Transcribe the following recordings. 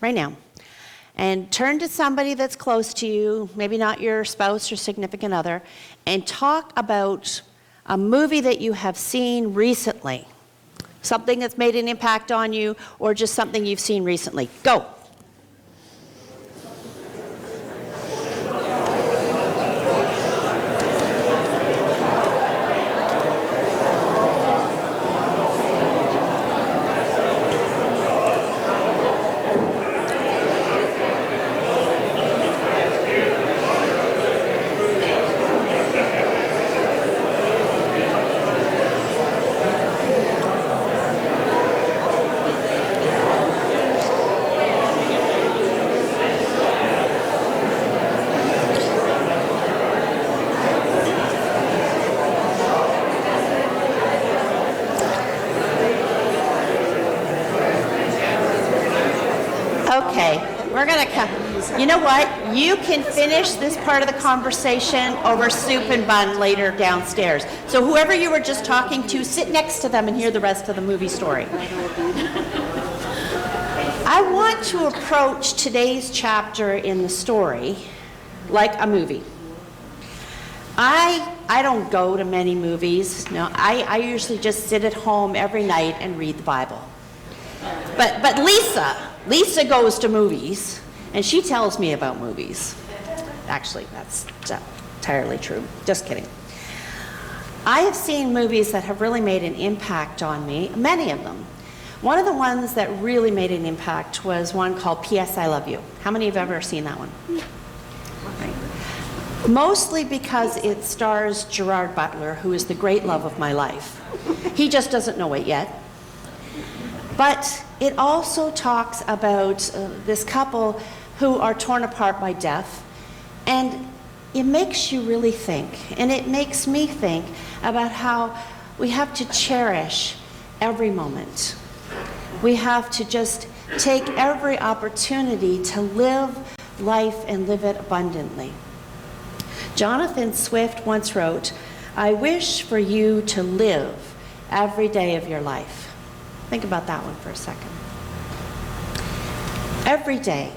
right now, and turn to somebody that's close to you, maybe not your spouse or significant other, and talk about a movie that you have seen recently. Something that's made an impact on you, or just something you've seen recently. Go. Okay, we're going to come. You know what? You can finish this part of the conversation over soup and bun later downstairs. So whoever you were just talking to, sit next to them and hear the rest of the movie story. I want to approach today's chapter in the story like a movie. I don't go to many movies. No, I usually just sit at home every night and read the Bible. But Lisa goes to movies, and she tells me about movies. Actually, that's entirely true. Just kidding. I have seen movies that have really made an impact on me, many of them. One of the ones that really made an impact was one called P.S. I Love You. How many have ever seen that one? Right. Mostly because it stars Gerard Butler, who is the great love of my life. He just doesn't know it yet. But it also talks about this couple who are torn apart by death, and it makes you really think, and it makes me think about how we have to cherish every moment. We have to just take every opportunity to live life and live it abundantly. Jonathan Swift once wrote, "I wish for you to live every day of your life." Think about that one for a second. Every day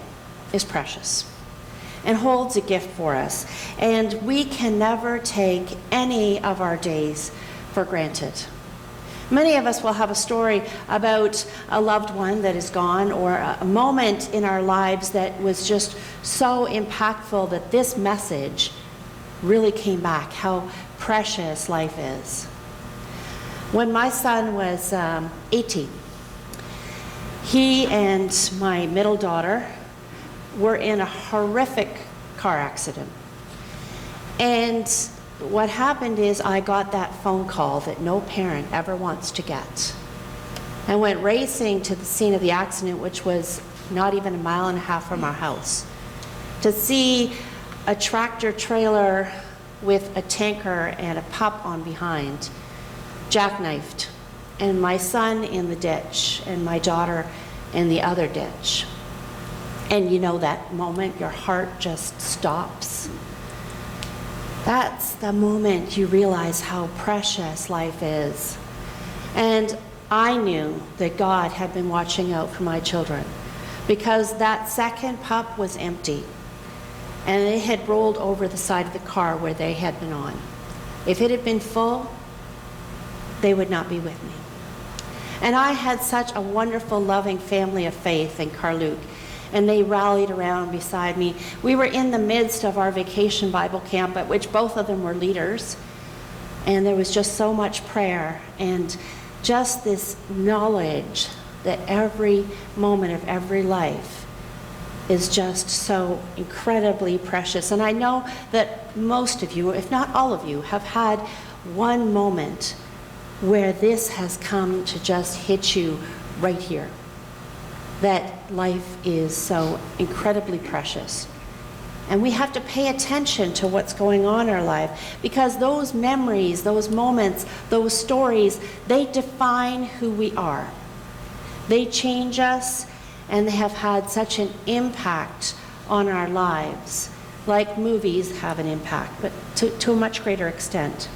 is precious and holds a gift for us, and we can never take any of our days for granted. Many of us will have a story about a loved one that is gone, or a moment in our lives that was just so impactful that this message really came back, how precious life is. When my son was 18, he and my middle daughter were in a horrific car accident. And what happened is I got that phone call that no parent ever wants to get. I went racing to the scene of the accident, which was not even a mile and a half from our house, to see a tractor trailer with a tanker and a pup on behind jackknifed, and my son in the ditch and my daughter in the other ditch. And you know that moment your heart just stops. That's the moment you realize how precious life is. And I knew that God had been watching out for my children, because that second pup was empty and it had rolled over the side of the car where they had been on. If it had been full, they would not be with me. And I had such a wonderful, loving family of faith in Carluke, and they rallied around beside me. We were in the midst of our vacation Bible camp, at which both of them were leaders, and there was just so much prayer and just this knowledge that every moment of every life is just so incredibly precious. And I know that most of you, if not all of you, have had one moment where this has come to just hit you right here, that life is so incredibly precious. And we have to pay attention to what's going on in our life, because those memories, those moments, those stories, they define who we are. They change us, and they have had such an impact on our lives, like movies have an impact, but to a much greater extent.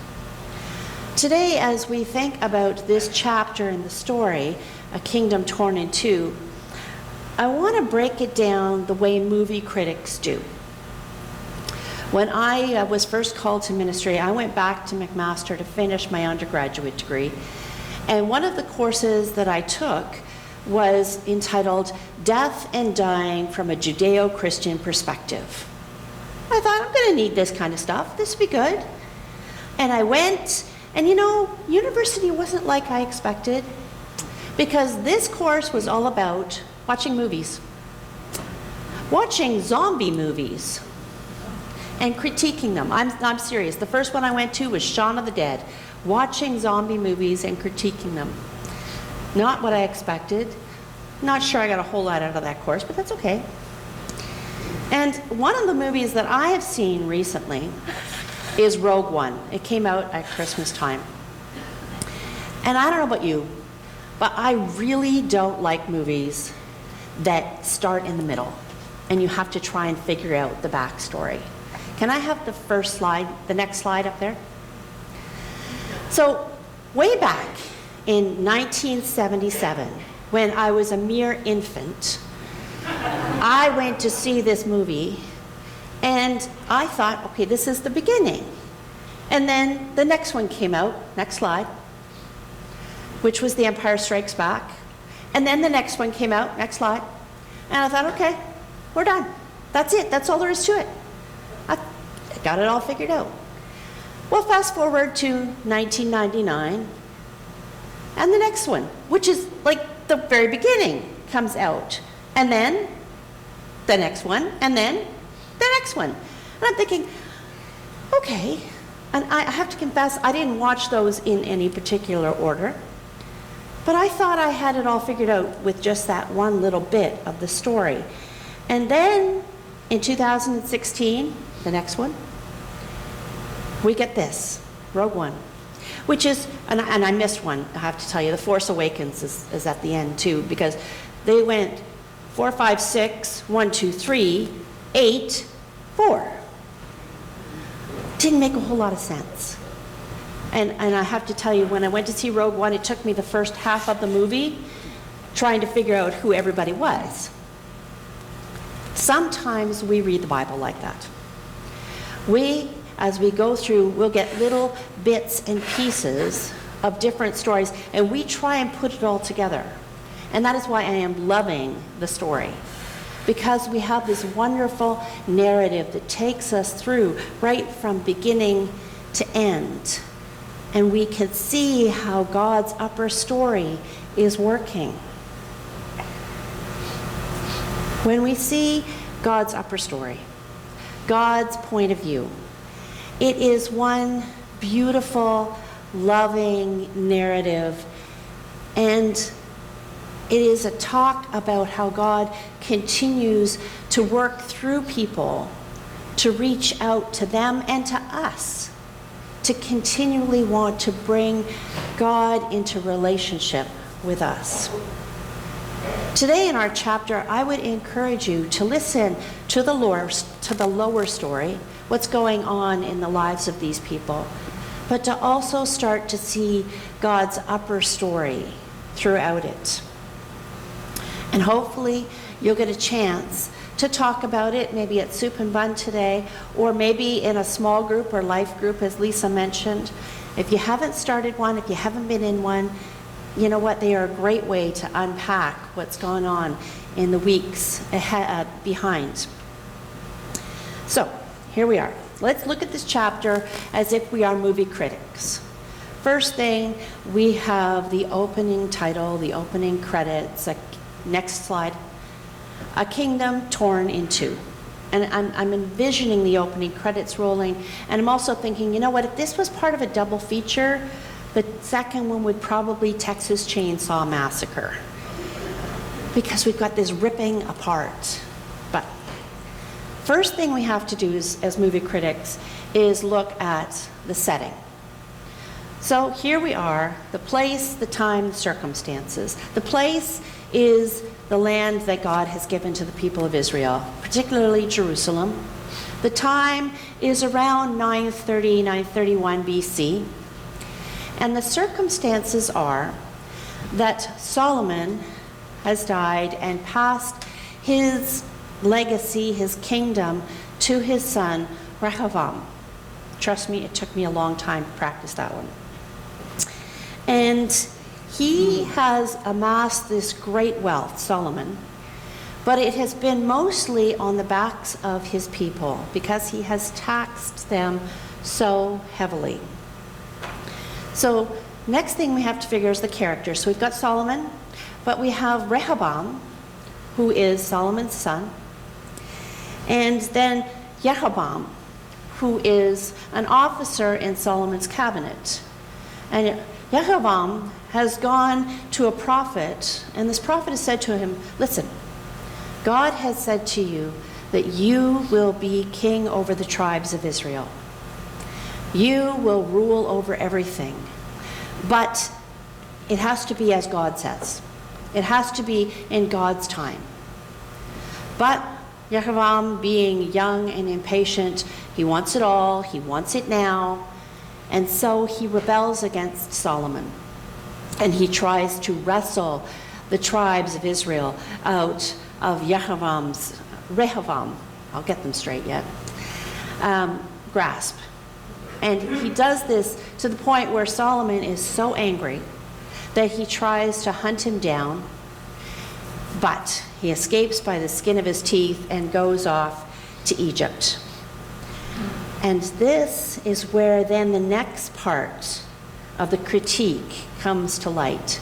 Today, as we think about this chapter in the story, A Kingdom Torn in Two, I want to break it down the way movie critics do. When I was first called to ministry, I went back to McMaster to finish my undergraduate degree. And one of the courses that I took was entitled Death and Dying from a Judeo-Christian Perspective. I thought, I'm going to need this kind of stuff. This would be good. And I went, and you know, university wasn't like I expected, because this course was all about watching movies, watching zombie movies, and critiquing them. I'm serious. The first one I went to was Shaun of the Dead, watching zombie movies and critiquing them. Not what I expected. Not sure I got a whole lot out of that course, but that's okay. And one of the movies that I have seen recently is Rogue One. It came out at Christmas time. And I don't know about you, but I really don't like movies that start in the middle and you have to try and figure out the backstory. Can I have the first slide, the next slide up there? So way back in 1977, when I was a mere infant, I went to see this movie and I thought, okay, this is the beginning. And then the next one came out, next slide, which was The Empire Strikes Back. And then the next one came out, next slide. And I thought, okay, we're done. That's it, that's all there is to it. I got it all figured out. Well, fast forward to 1999, and the next one, which is like the very beginning, comes out. And then the next one, and then the next one. And I'm thinking, okay, and I have to confess, I didn't watch those in any particular order, but I thought I had it all figured out with just that one little bit of the story. And then in 2016, the next one, we get this, Rogue One, which is, and I missed one, I have to tell you, The Force Awakens is at the end too, because they went 4, 5, 6, 1, 2, 3, 8, 4. Didn't make a whole lot of sense. And I have to tell you, when I went to see Rogue One, it took me the first half of the movie trying to figure out who everybody was. Sometimes we read the Bible like that. As we go through, we'll get little bits and pieces of different stories, and we try and put it all together. And that is why I am loving the story, because we have this wonderful narrative that takes us through right from beginning to end. And we can see how God's upper story is working. When we see God's upper story, God's point of view, it is one beautiful, loving narrative, and it is a talk about how God continues to work through people to reach out to them and to us, to continually want to bring God into relationship with us. Today in our chapter, I would encourage you to listen to the lower story, what's going on in the lives of these people, but to also start to see God's upper story throughout it. And hopefully you'll get a chance to talk about it, maybe at Soup and Bun today, or maybe in a small group or life group, as Lisa mentioned. If you haven't started one, if you haven't been in one, you know what, they are a great way to unpack what's going on in the weeks behind. So, here we are. Let's look at this chapter as if we are movie critics. First thing, we have the opening title, the opening credits. Next slide. A kingdom torn in two. And I'm envisioning the opening credits rolling, and I'm also thinking, you know what, if this was part of a double feature, the second one would probably Texas Chainsaw Massacre, because we've got this ripping apart. But first thing we have to do as movie critics is look at the setting. So here we are, the place, the time, the circumstances. The place is the land that God has given to the people of Israel, particularly Jerusalem. The time is around 930, 931 BC. And the circumstances are that Solomon has died and passed his legacy, his kingdom, to his son, Rehoboam. Trust me, it took me a long time to practice that one. And he has amassed this great wealth, Solomon, but it has been mostly on the backs of his people because he has taxed them so heavily. So next thing we have to figure is the character. So we've got Solomon, but we have Rehoboam, who is Solomon's son, and then Jeroboam, who is an officer in Solomon's cabinet. And Jeroboam has gone to a prophet, and this prophet has said to him, listen, God has said to you that you will be king over the tribes of Israel. You will rule over everything. But it has to be as God says. It has to be in God's time. But Jeroboam, being young and impatient, he wants it all, he wants it now, and so he rebels against Solomon. And he tries to wrestle the tribes of Israel out of Rehoboam, I'll get them straight yet, grasp. And he does this to the point where Solomon is so angry that he tries to hunt him down, but he escapes by the skin of his teeth and goes off to Egypt. And this is where then the next part of the critique comes to light,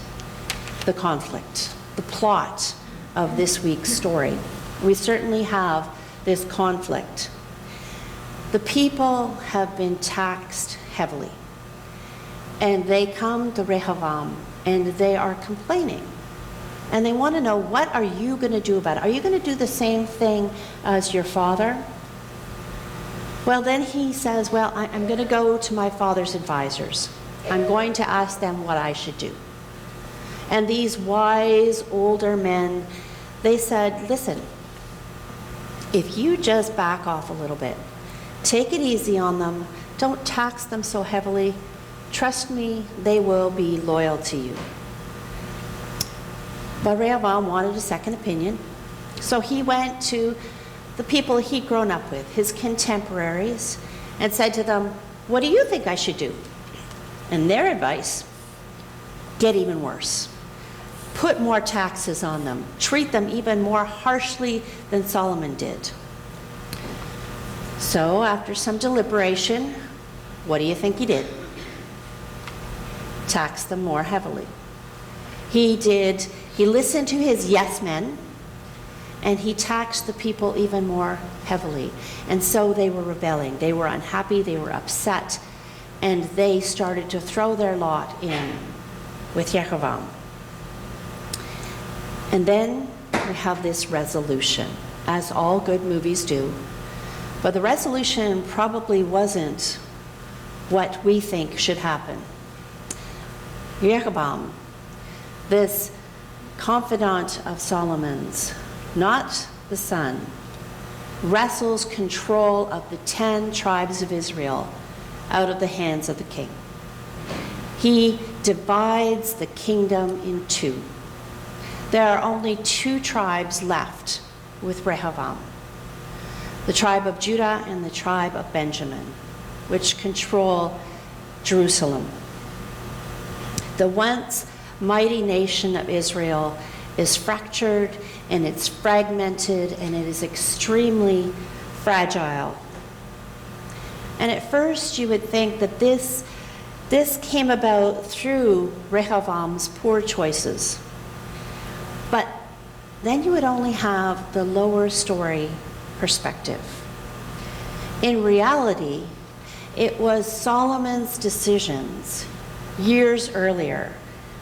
the conflict, the plot of this week's story. We certainly have this conflict. The people have been taxed heavily, and they come to Rehoboam and they are complaining. And they want to know, what are you going to do about it? Are you going to do the same thing as your father? Well, then he says, well, I'm going to go to my father's advisors. I'm going to ask them what I should do. And these wise older men, they said, listen, if you just back off a little bit, take it easy on them, don't tax them so heavily, trust me, they will be loyal to you. But Rehoboam wanted a second opinion, so he went to the people he'd grown up with, his contemporaries, and said to them, what do you think I should do? And their advice, get even worse. Put more taxes on them. Treat them even more harshly than Solomon did. So after some deliberation, what do you think he did? Taxed them more heavily. He listened to his yes men, and he taxed the people even more heavily. And so they were rebelling. They were unhappy, they were upset, and they started to throw their lot in with Jeroboam. And then we have this resolution, as all good movies do. But the resolution probably wasn't what we think should happen. Rehoboam, this confidant of Solomon's, not the son, wrestles control of the 10 tribes of Israel out of the hands of the king. He divides the kingdom in two. There are only 2 tribes left with Rehoboam, the tribe of Judah and the tribe of Benjamin, which control Jerusalem. The once mighty nation of Israel is fractured and it's fragmented and it is extremely fragile. And at first you would think that this came about through Rehoboam's poor choices. But then you would only have the lower story perspective. In reality, it was Solomon's decisions years earlier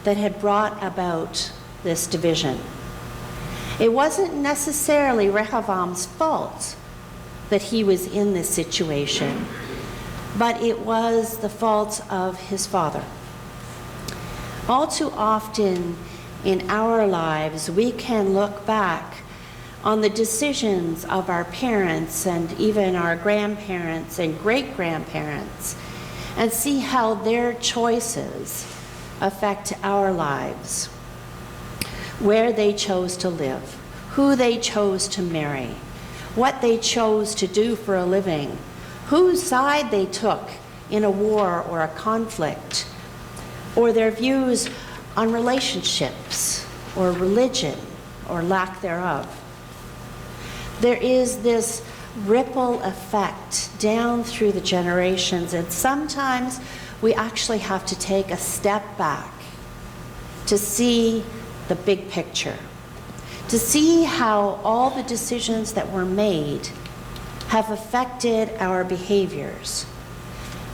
that had brought about this division. It wasn't necessarily Rehoboam's fault that he was in this situation, but it was the fault of his father. All too often in our lives, we can look back on the decisions of our parents and even our grandparents and great-grandparents and see how their choices affect our lives, where they chose to live, who they chose to marry, what they chose to do for a living, whose side they took in a war or a conflict, or their views on relationships or religion or lack thereof. There is this ripple effect down through the generations, and sometimes we actually have to take a step back to see the big picture, to see how all the decisions that were made have affected our behaviors,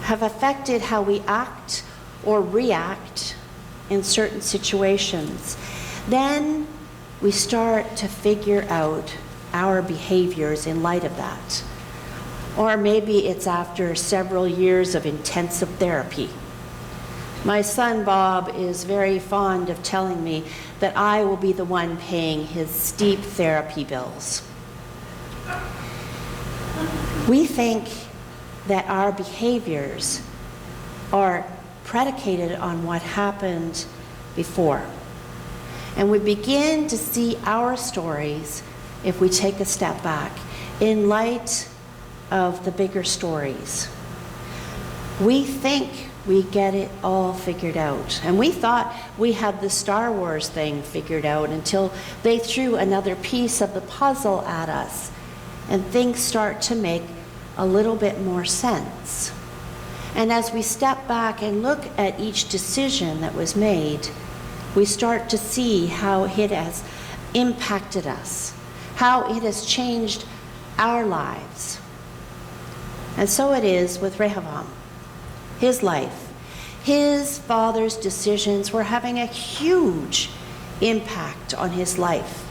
have affected how we act or react in certain situations. Then we start to figure out our behaviors in light of that. Or maybe it's after several years of intensive therapy. My son Bob is very fond of telling me that I will be the one paying his steep therapy bills. We think that our behaviors are predicated on what happened before. And we begin to see our stories, if we take a step back, in light of the bigger stories. We think we get it all figured out. And we thought we had the Star Wars thing figured out until they threw another piece of the puzzle at us, and things start to make a little bit more sense. And as we step back and look at each decision that was made, we start to see how it has impacted us, how it has changed our lives. And so it is with Rehoboam. His life, his father's decisions were having a huge impact on his life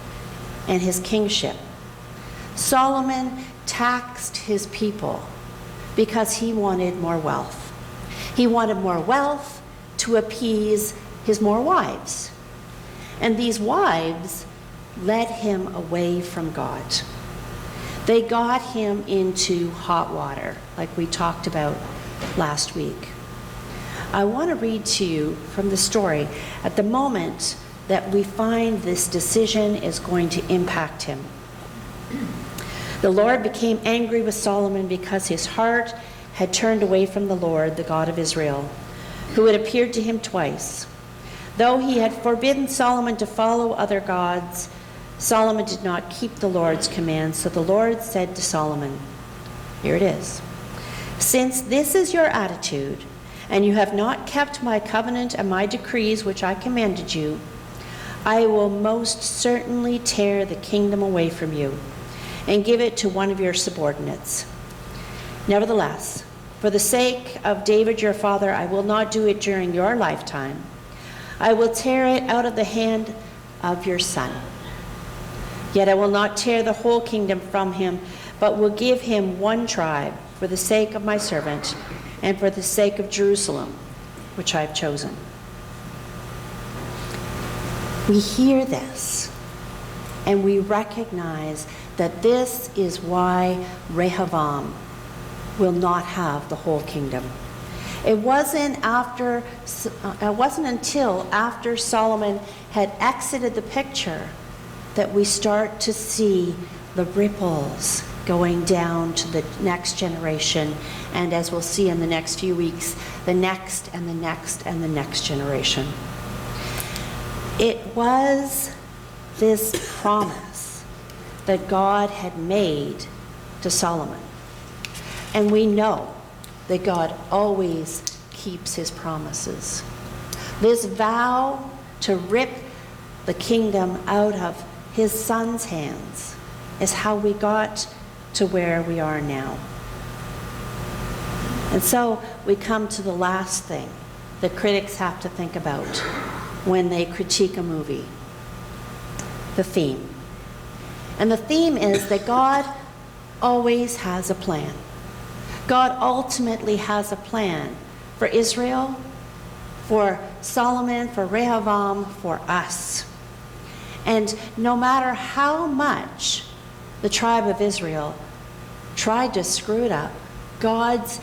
and his kingship. Solomon taxed his people because he wanted more wealth. He wanted more wealth to appease his more wives. And these wives led him away from God. They got him into hot water, like we talked about last week. I want to read to you from the story at the moment that we find this decision is going to impact him. The Lord became angry with Solomon because his heart had turned away from the Lord, the God of Israel, who had appeared to him twice. Though he had forbidden Solomon to follow other gods, Solomon did not keep the Lord's command. So the Lord said to Solomon, here it is, since this is your attitude, and you have not kept my covenant and my decrees which I commanded you, I will most certainly tear the kingdom away from you and give it to one of your subordinates. Nevertheless, for the sake of David your father, I will not do it during your lifetime. I will tear it out of the hand of your son. Yet I will not tear the whole kingdom from him, but will give him one tribe for the sake of my servant and for the sake of Jerusalem, which I have chosen. We hear this, and we recognize that this is why Rehoboam will not have the whole kingdom. It wasn't until after Solomon had exited the picture that we start to see the ripples going down to the next generation, and as we'll see in the next few weeks, the next and the next and the next generation. It was this promise that God had made to Solomon. And we know that God always keeps his promises. This vow to rip the kingdom out of his son's hands is how we got to where we are now. And so we come to the last thing that critics have to think about when they critique a movie: the theme. And the theme is that God always has a plan. God ultimately has a plan for Israel, for Solomon, for Rehoboam, for us. And no matter how much the tribe of Israel tried to screw it up, God's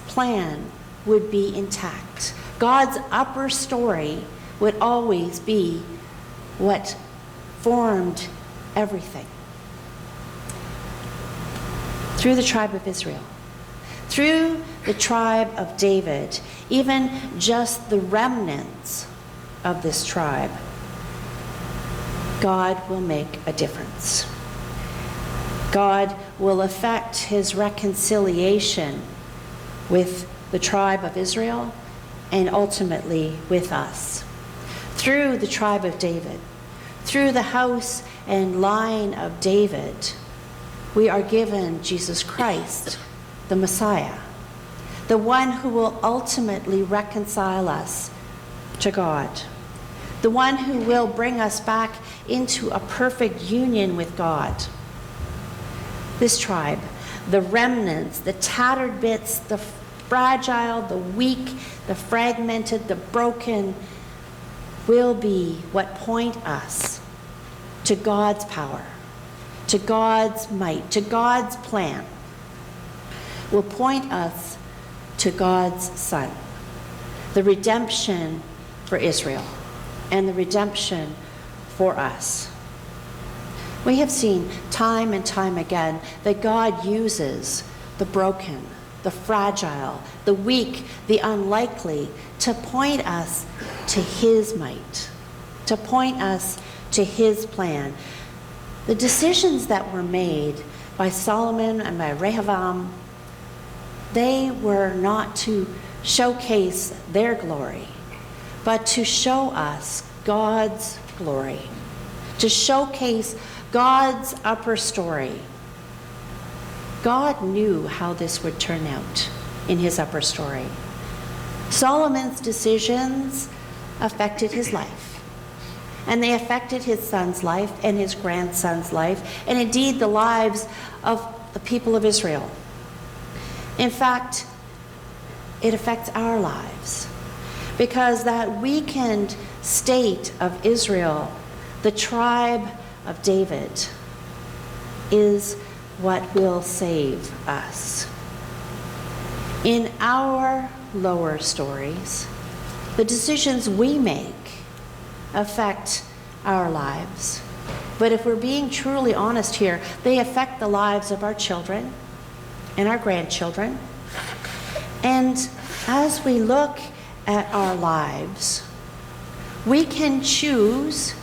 plan would be intact. God's upper story would always be what formed everything. Through the tribe of Israel, through the tribe of David, even just the remnants of this tribe, God will make a difference. God will effect his reconciliation with the tribe of Israel and ultimately with us. Through the tribe of David, through the house and line of David, we are given Jesus Christ, the Messiah, the one who will ultimately reconcile us to God, the one who will bring us back into a perfect union with God. This tribe, the remnants, the tattered bits, the fragile, the weak, the fragmented, the broken, will be what point us to God's power, to God's might, to God's plan, will point us to God's Son, the redemption for Israel and the redemption for us. We have seen time and time again that God uses the broken, the fragile, the weak, the unlikely to point us to his might, to point us to his plan. The decisions that were made by Solomon and by Rehoboam, they were not to showcase their glory, but to show us God's glory, to showcase God's upper story. God knew how this would turn out in his upper story. Solomon's decisions affected his life, and they affected his son's life and his grandson's life, and indeed the lives of the people of Israel. In fact, it affects our lives, because that weakened state of Israel, the tribe of David, is what will save us. In our lower stories, the decisions we make affect our lives. But if we're being truly honest here, they affect the lives of our children and our grandchildren. And as we look at our lives, we can choose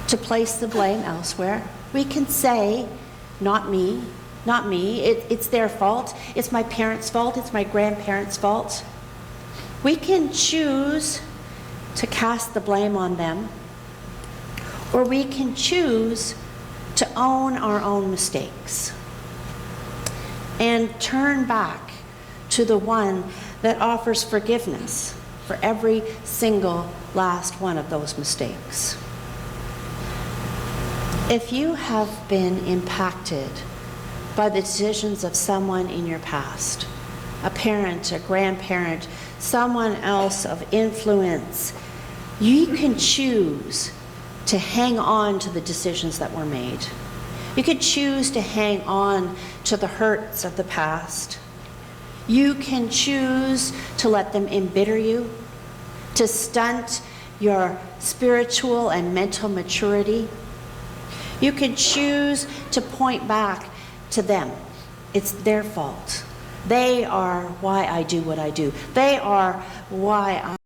to place the blame elsewhere. We can say, not me, not me. It's their fault. It's my parents' fault. It's my grandparents' fault. We can choose to cast the blame on them, or we can choose to own our own mistakes and turn back to the one that offers forgiveness for every single last one of those mistakes. If you have been impacted by the decisions of someone in your past, a parent, a grandparent, someone else of influence, you can choose to hang on to the decisions that were made. You could choose to hang on to the hurts of the past. You can choose to let them embitter you, to stunt your spiritual and mental maturity. You can choose to point back to them. It's their fault. They are why I do what I do. They are why